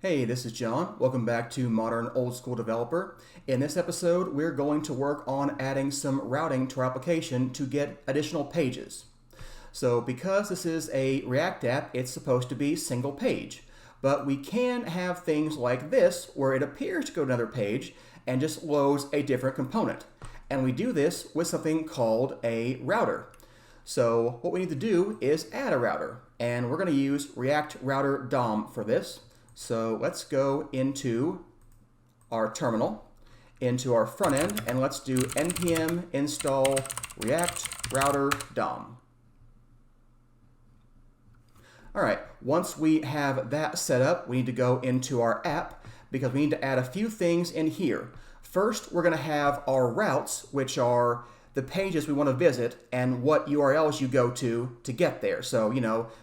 Hey, this is John. Welcome back to Modern Old School Developer. In this episode, we're going to work on adding some routing to our application to get additional pages. So because this is a React app, it's supposed to be single page. But we can have things like this, where it appears to go to another page and just loads a different component. And we do this with something called a router. So what we need to do is add a router. And we're going to use React Router DOM for this. So let's go into our terminal, into our front end, and let's do npm install React Router DOM. All right, once we have that set up, we need to go into our app because we need to add a few things in here. First, we're going to have our routes, which are the pages we want to visit and what URLs you go to get there. So,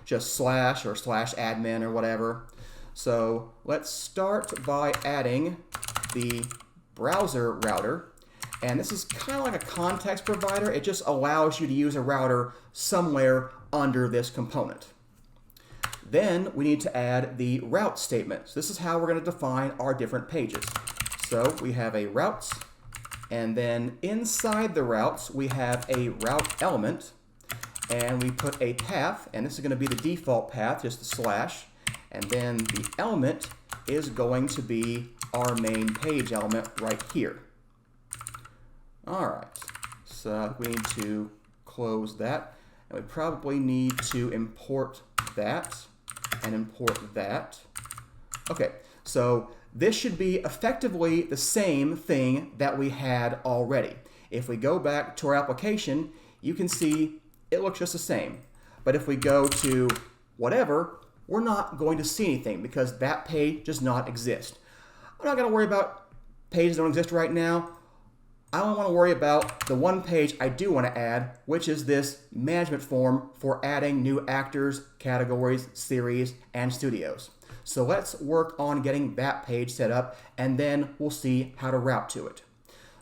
just slash or /admin or whatever. So let's start by adding the browser router. And this is kind of like a context provider. It just allows you to use a router somewhere under this component. Then we need to add the route statements. This is how we're going to define our different pages. So we have a routes, and then inside the routes we have a route element, and we put a path, and this is going to be the default path, just the slash. And then the element is going to be our main page element right here. All right, so we need to close that. And we probably need to import that and import that. Okay, so this should be effectively the same thing that we had already. If we go back to our application, you can see it looks just the same. But if we go to whatever, we're not going to see anything because that page does not exist. I'm not going to worry about pages that don't exist right now. I only want to worry about the one page I do want to add, which is this management form for adding new actors, categories, series, and studios. So let's work on getting that page set up, and then we'll see how to route to it.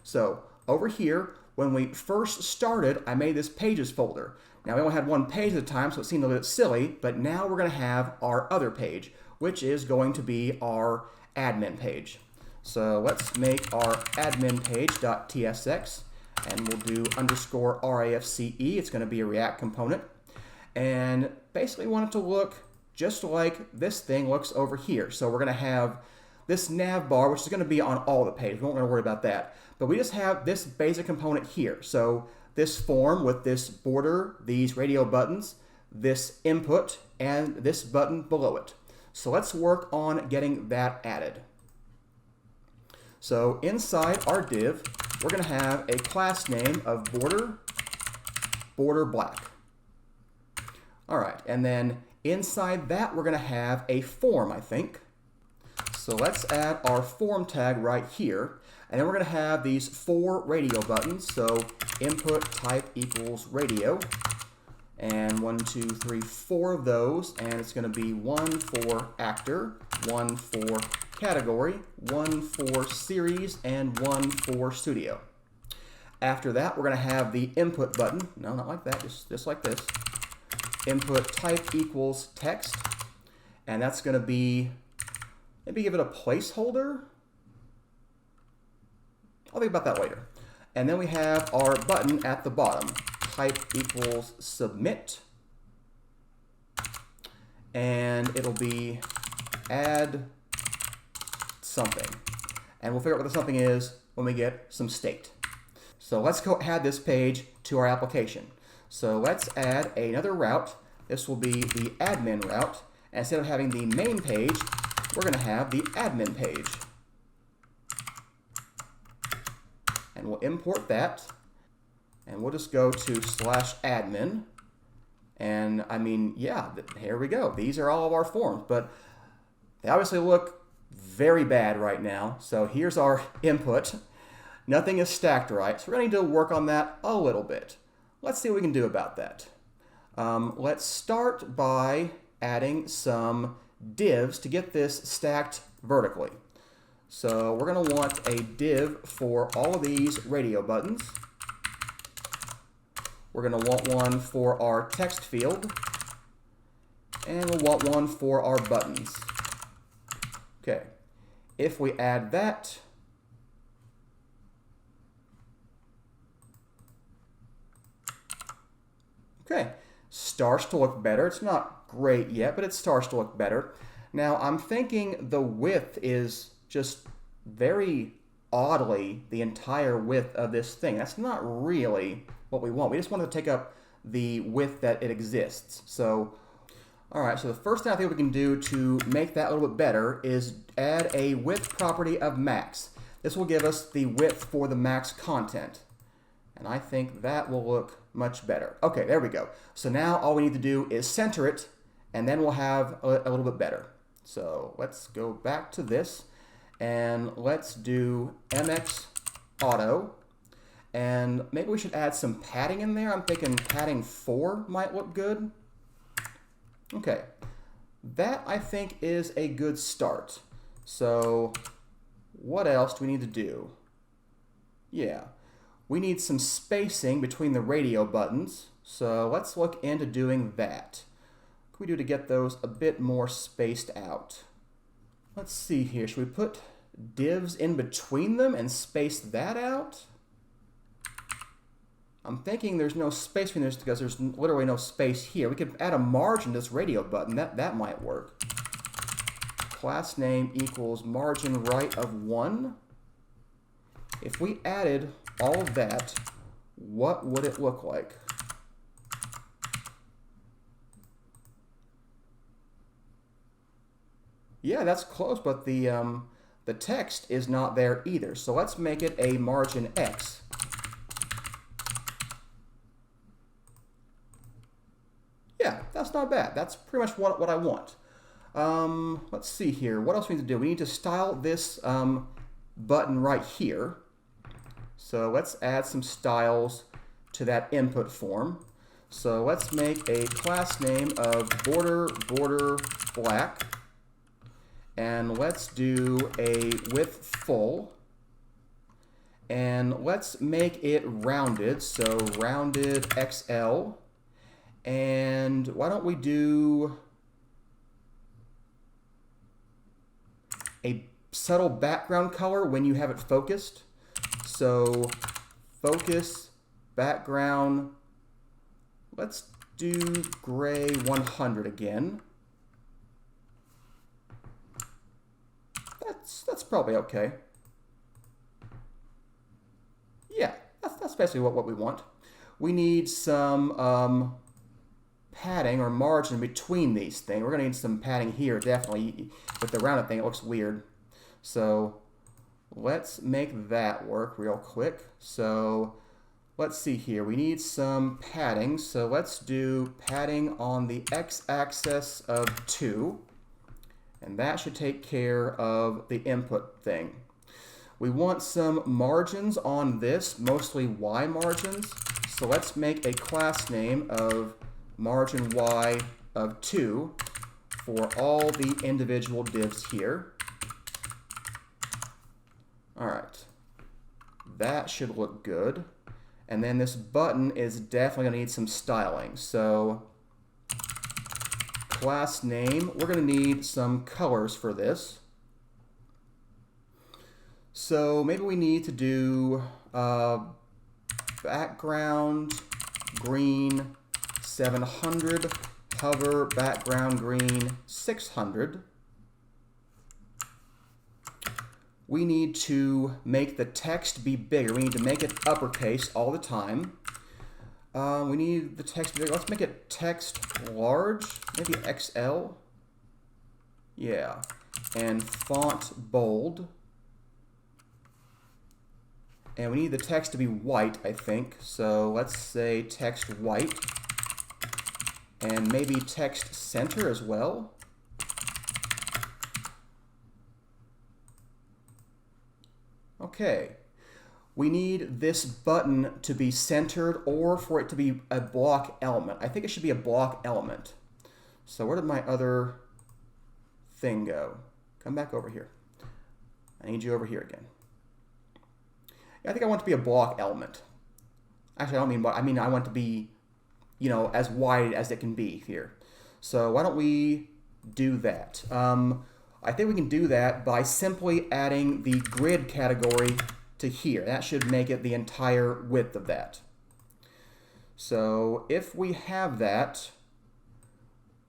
So over here, when we first started, I made this pages folder. Now we only had one page at a time, so it seemed a little bit silly, but now we're going to have our other page, which is going to be our admin page. So let's make our admin page.tsx, and we'll do _RAFCE. It's going to be a React component. And basically we want it to look just like this thing looks over here. So we're going to have this nav bar, which is going to be on all the pages. We won't worry about that. But we just have this basic component here. So this form with this border, these radio buttons, this input, and this button below it. So let's work on getting that added. So inside our div, we're going to have a class name of border black. All right, and then inside that, we're going to have a form, I think. So let's add our form tag right here. And then we're going to have these 4 radio buttons. So input type equals radio. And 1, 2, 3, 4 of those. And it's going to be 1 for actor, 1 for category, 1 for series, and 1 for studio. After that, we're going to have the input button. No, not like that, just like this. Input type equals text. And that's going to be, maybe give it a placeholder. I'll think about that later. And then we have our button at the bottom. Type equals submit. And it'll be add something. And we'll figure out what the something is when we get some state. So let's go add this page to our application. So let's add another route. This will be the admin route. And instead of having the main page, we're going to have the admin page. And we'll import that, and we'll just go to /admin. And I mean, yeah, here we go. These are all of our forms, but they obviously look very bad right now. So here's our input. Nothing is stacked right, so we're going to need to work on that a little bit. Let's see what we can do about that. Let's start by adding some divs to get this stacked vertically. So we're going to want a div for all of these radio buttons. We're going to want one for our text field. And we'll want one for our buttons. Okay, if we add that, okay, starts to look better. It's not great yet, but it starts to look better. Now I'm thinking the width is just very oddly the entire width of this thing. That's not really what we want. We just want to take up the width that it exists. So, all right, so the first thing I think we can do to make that a little bit better is add a width property of max. This will give us the width for the max content. And I think that will look much better. Okay, there we go. So now all we need to do is center it, and then we'll have a little bit better. So let's go back to this, and let's do MX auto. And maybe we should add some padding in there. I'm thinking padding 4 might look good. Okay, that I think is a good start. So what else do we need to do? Yeah, we need some spacing between the radio buttons. So let's look into doing that. What can we do to get those a bit more spaced out? Let's see here. Should we put divs in between them and space that out? I'm thinking there's no space between this because there's literally no space here. We could add a margin to this radio button. That might work. Class name equals margin right of 1. If we added all of that, what would it look like? Yeah, that's close, but the text is not there either. So let's make it a margin X. Yeah, that's not bad. That's pretty much what I want. Let's see here. What else we need to do? We need to style this button right here. So let's add some styles to that input form. So let's make a class name of border black. And let's do a width full. And let's make it rounded. So rounded XL. And why don't we do a subtle background color when you have it focused? So focus, background, let's do gray 100 again. That's probably okay. Yeah, that's basically what we want. We need some padding or margin between these things. We're going to need some padding here, definitely. With the rounded thing, it looks weird. So let's make that work real quick. So let's see here. We need some padding. So let's do padding on the x-axis of 2. And that should take care of the input thing. We want some margins on this, mostly Y margins. So let's make a class name of margin Y of 2 for all the individual divs here. All right, that should look good. And then this button is definitely going to need some styling. So class name, we're going to need some colors for this. So maybe we need to do background green 700, hover background green 600. We need to make the text be bigger. We need to make it uppercase all the time. We need the text bigger. Let's make it text large, maybe XL. Yeah, and font bold. And we need the text to be white, I think. So let's say text white. And maybe text center as well. Okay. We need this button to be centered or for it to be a block element. I think it should be a block element. So where did my other thing go? Come back over here. I need you over here again. Yeah, I think I want it to be a block element. Actually, I don't mean, I mean I want it to be, you know, as wide as it can be here. So why don't we do that? I think we can do that by simply adding the grid category to here. That should make it the entire width of that. So if we have that,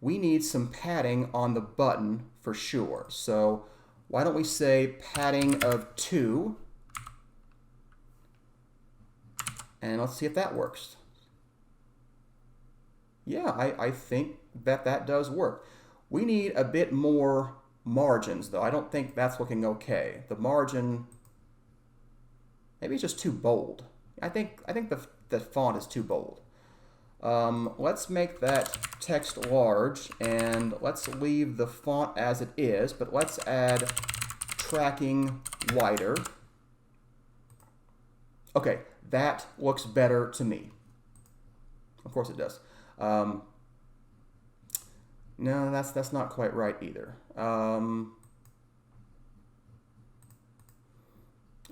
we need some padding on the button for sure. So why don't we say padding of 2, and let's see if that works. Yeah, I think that does work. We need a bit more margins though. I don't think that's looking okay. The margin, maybe it's just too bold. I think the font is too bold. Let's make that text large, and let's leave the font as it is, but let's add tracking wider. Okay, that looks better to me. Of course it does. No, that's not quite right either. All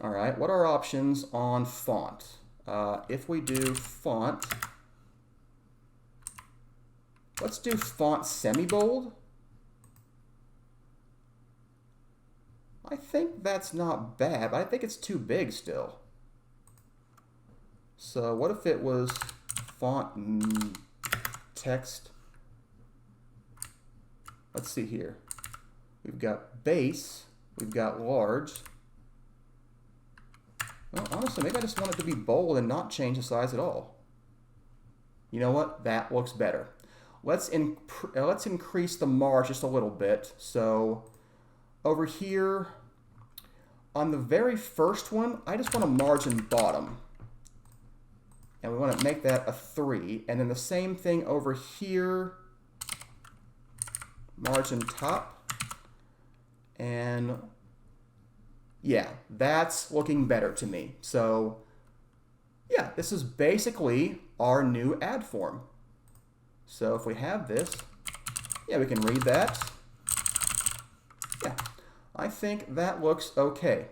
right, what are our options on font? If we do font, let's do font semi-bold. I think that's not bad, but I think it's too big still. So what if it was font text? Let's see here. We've got base, we've got large. Well, honestly, maybe I just want it to be bold and not change the size at all. You know what? That looks better. Let's increase the margin just a little bit. So over here, on the very first one, I just want to margin bottom. And we want to make that a 3. And then the same thing over here, margin top. And yeah, that's looking better to me. So yeah, this is basically our new ad form. So if we have this, yeah, we can read that. Yeah, I think that looks okay.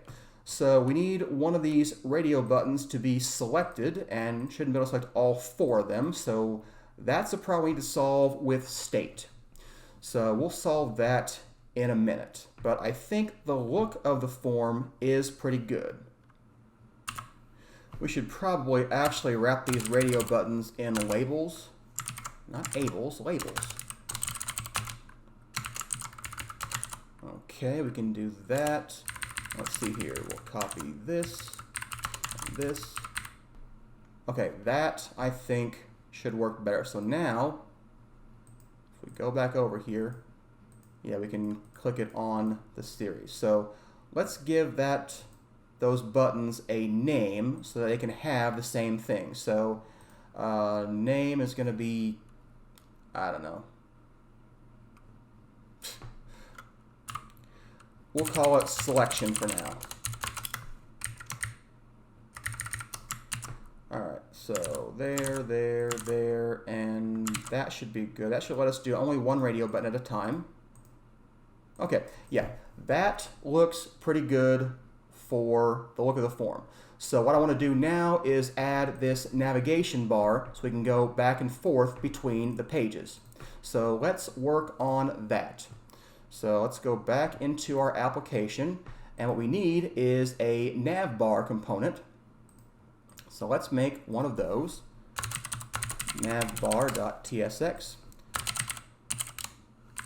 So we need one of these radio buttons to be selected, and shouldn't be able to select all 4 of them. So that's a problem we need to solve with state. So we'll solve that in a minute. But I think the look of the form is pretty good. We should probably actually wrap these radio buttons in labels. Not ables, labels. Okay, we can do that. Let's see here. We'll copy this and this. Okay, that I think should work better. So now, if we go back over here, yeah, we can click it on the series. So let's give those buttons a name so that they can have the same thing. So name is going to be, I don't know. We'll call it selection for now. All right, so there, and that should be good. That should let us do only one radio button at a time. Okay, yeah, that looks pretty good for the look of the form. So what I want to do now is add this navigation bar so we can go back and forth between the pages. So let's work on that. So let's go back into our application, and what we need is a navbar component. So let's make one of those, navbar.tsx.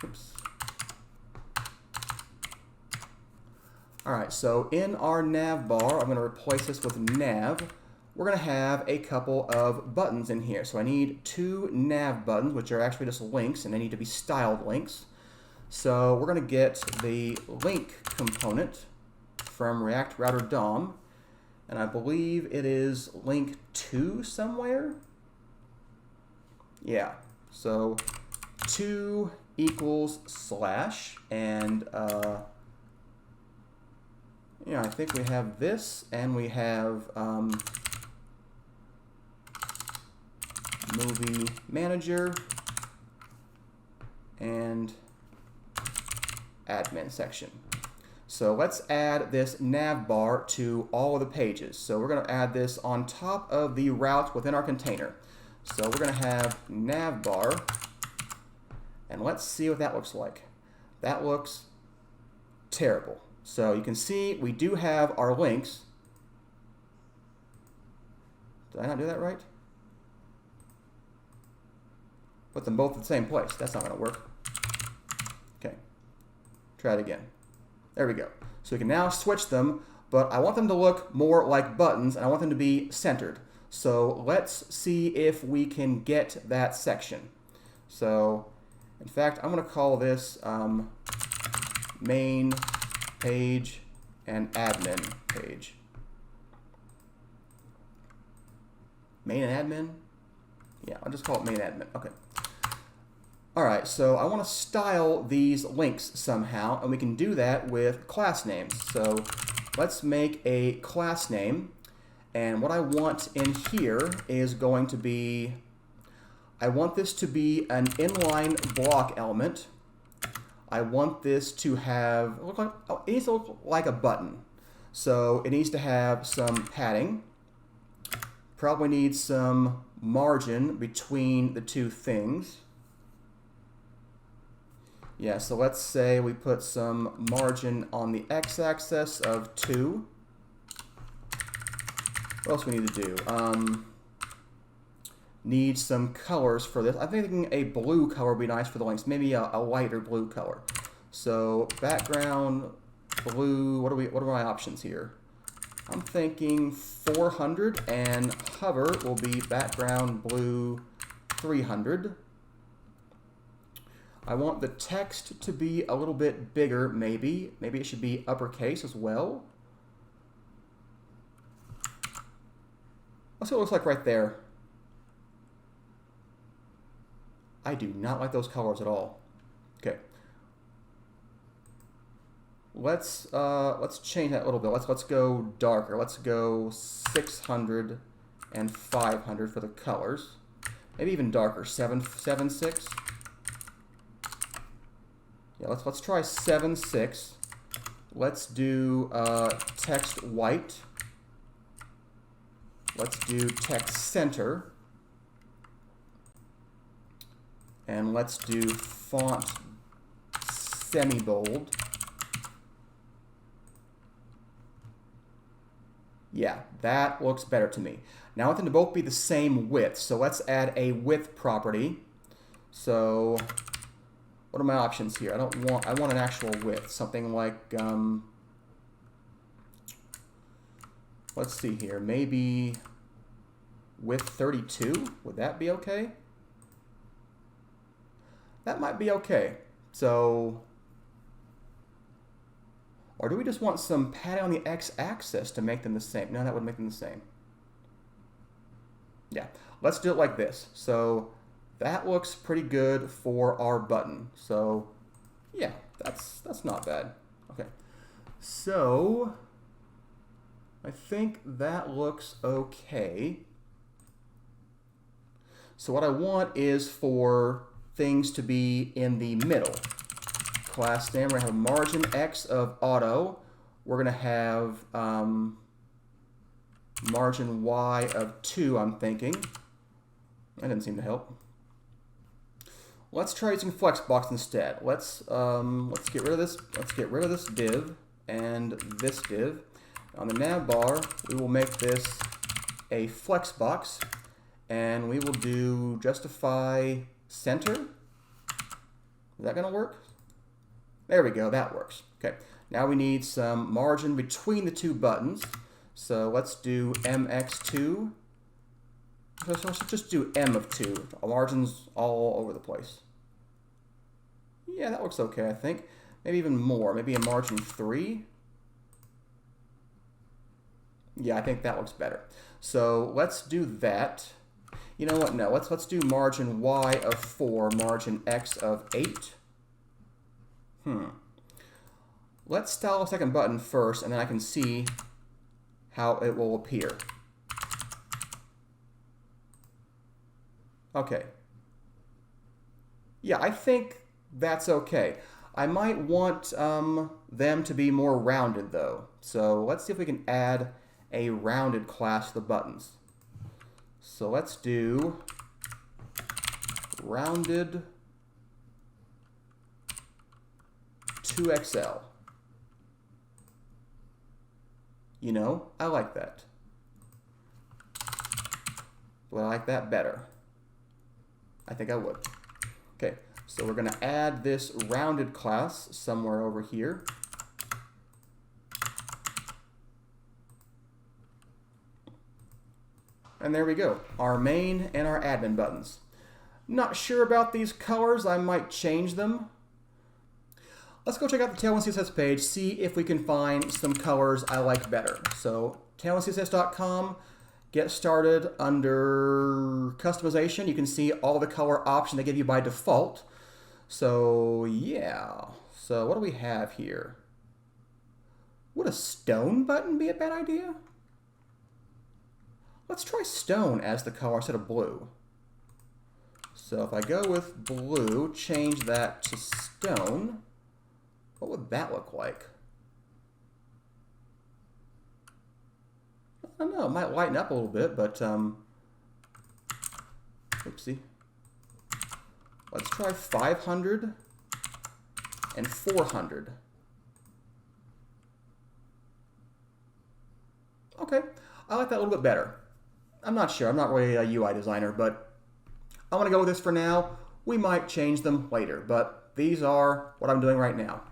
Oops. All right, so in our navbar, I'm going to replace this with nav. We're going to have a couple of buttons in here. So I need 2 nav buttons, which are actually just links, and they need to be styled links. So we're going to get the link component from React Router DOM, and I believe it is link 2 somewhere. Yeah, so 2 equals slash, and yeah, I think we have this, and we have movie manager and admin section. So let's add this navbar to all of the pages. So we're going to add this on top of the route within our container. So we're going to have navbar, and let's see what that looks like. That looks terrible. So you can see we do have our links. Did I not do that right? Put them both in the same place. That's not going to work. Okay. Try it again. There we go. So we can now switch them, but I want them to look more like buttons, and I want them to be centered. So let's see if we can get that section. So, in fact, I'm going to call this main page and admin page. Main and admin? Yeah, I'll just call it main admin. Okay. All right, so I want to style these links somehow, and we can do that with class names. So let's make a class name, and what I want in here is going to be, I want this to be an inline block element. I want this to have, it needs to look like a button. So it needs to have some padding. Probably needs some margin between the two things. Yeah, so let's say we put some margin on the x-axis of 2. What else do we need to do? Need some colors for this. I'm thinking a blue color would be nice for the links, maybe a lighter blue color. So background blue, what are my options here? I'm thinking 400, and hover will be background blue 300. I want the text to be a little bit bigger, maybe. Maybe it should be uppercase as well. Let's see what it looks like right there. I do not like those colors at all. Okay. Let's change that a little bit. Let's go darker. Let's go 600 and 500 for the colors. Maybe even darker. 7.6. Yeah, let's try 7.6. Let's do text white. Let's do text center. And let's do font semi-bold. Yeah, that looks better to me. Now I want them to both be the same width, so let's add a width property. So what are my options here? I want an actual width, something like let's see here, maybe width 32. Would that be okay? That might be okay. So, or do we just want some padding on the x-axis to make them the same? No, that would make them the same. Yeah, let's do it like this. So that looks pretty good for our button. So yeah, that's not bad. Okay, so I think that looks okay. So what I want is for things to be in the middle. Class name, we're going to have margin x of auto. We're going to have margin y of 2, I'm thinking. That didn't seem to help. Let's try using flexbox instead. Let's get rid of this. Let's get rid of this div and this div. On the nav bar, we will make this a flexbox, and we will do justify center. Is that going to work? There we go, that works. Okay, now we need some margin between the two buttons. So let's do mx2. So let's just do m of 2. Margins all over the place. Yeah, that looks okay, I think. Maybe even more, maybe a margin 3. Yeah, I think that looks better. So let's do that. You know what? No, let's do margin y of 4, margin x of 8. Let's style a second button first, and then I can see how it will appear. Okay. Yeah, I think that's okay. I might want them to be more rounded, though. So let's see if we can add a rounded class to the buttons. So let's do rounded 2XL. You know, I like that. Would I like that better? I think I would. Okay, so we're going to add this rounded class somewhere over here. And there we go, our main and our admin buttons. Not sure about these colors, I might change them. Let's go check out the Tailwind CSS page, see if we can find some colors I like better. So tailwindcss.com, get started under customization. You can see all the color options they give you by default. So yeah, so what do we have here? Would a stone button be a bad idea? Let's try stone as the color instead of blue. So if I go with blue, change that to stone, what would that look like? I don't know, it might lighten up a little bit, but oopsie. Let's try 500 and 400. Okay, I like that a little bit better. I'm not sure, I'm not really a UI designer, but I'm gonna go with this for now. We might change them later, but these are what I'm doing right now.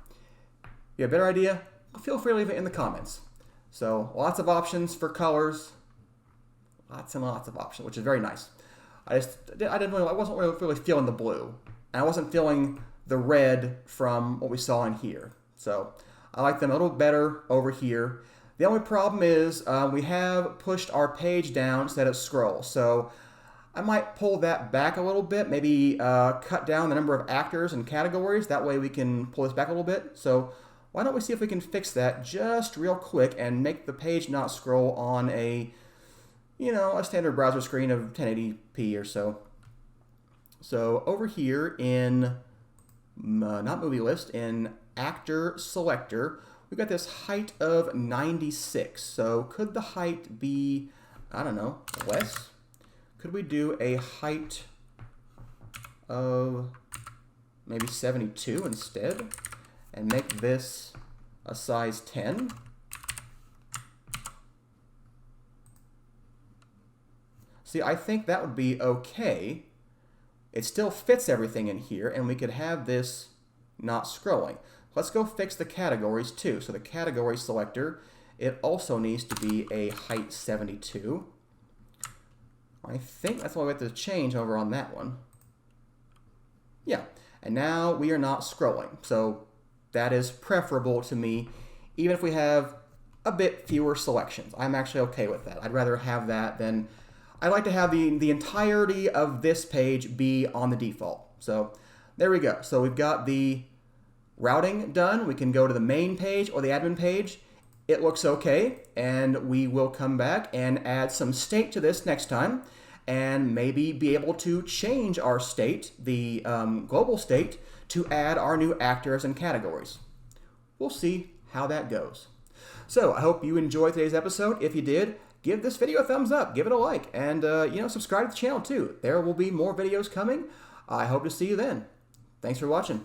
If you have a better idea, feel free to leave it in the comments. So lots of options for colors, lots and lots of options, which is very nice. I wasn't really feeling the blue, and I wasn't feeling the red from what we saw in here. So I like them a little better over here. The only problem is we have pushed our page down so that it scrolls. So I might pull that back a little bit, maybe cut down the number of actors and categories. That way we can pull this back a little bit. So why don't we see if we can fix that just real quick and make the page not scroll on a standard browser screen of 1080p or so. So over here in, not movie list, in actor selector, we've got this height of 96. So could the height be, I don't know, less? Could we do a height of maybe 72 instead and make this a size 10? See, I think that would be okay. It still fits everything in here, and we could have this not scrolling. Let's go fix the categories too. So the category selector, it also needs to be a height 72. I think that's what we have to change over on that one. Yeah, and now we are not scrolling. So that is preferable to me, even if we have a bit fewer selections. I'm actually okay with that. I'd rather have that than, I'd like to have the entirety of this page be on the default. So there we go. So we've got the routing done. We can go to the main page or the admin page. It looks okay, and we will come back and add some state to this next time, and maybe be able to change our state, the global state, to add our new actors and categories. We'll see how that goes. So I hope you enjoyed today's episode. If you did, give this video a thumbs up, give it a like, and subscribe to the channel too. There will be more videos coming. I hope to see you then. Thanks for watching.